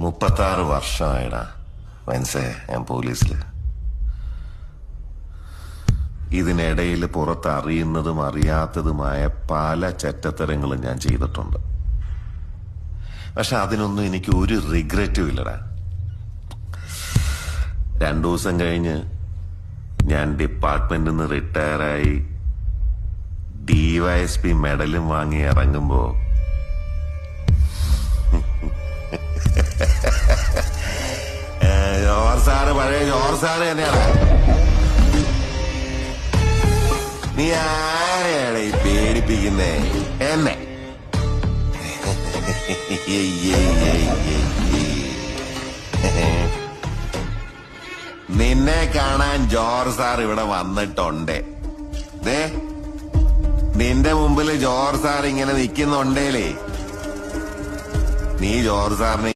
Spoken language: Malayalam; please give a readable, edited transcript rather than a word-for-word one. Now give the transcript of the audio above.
36 വർഷമായിടാ മനസ്സേ ഞാൻ പോലീസില്. ഇതിനിടയിൽ പുറത്ത് അറിയുന്നതും അറിയാത്തതുമായ പല ചെറ്റത്തരങ്ങളും ഞാൻ ചെയ്തിട്ടുണ്ട്. പക്ഷെ അതിനൊന്നും എനിക്ക് ഒരു റിഗ്രറ്റും ഇല്ലടാ. 2 ദിവസം കഴിഞ്ഞ് ഞാൻ ഡിപ്പാർട്ട്മെന്റിൽ നിന്ന് റിട്ടയറായി DYSP മെഡലും വാങ്ങി ഇറങ്ങുമ്പോ ജോർ സാറ് പഴയ ജോർ സാറ് തന്നെയാണ്. നീ ആരെയാണ് ഈ പേടിപ്പിക്കുന്നേ? എന്നെ നിന്നെ കാണാൻ ജോർ സാർ ഇവിടെ വന്നിട്ടുണ്ട്. ദേ നിന്റെ മുമ്പിൽ ജോർ സാർ ഇങ്ങനെ നിൽക്കുന്നുണ്ടേലേ, നീ ജോർ സാറിനെ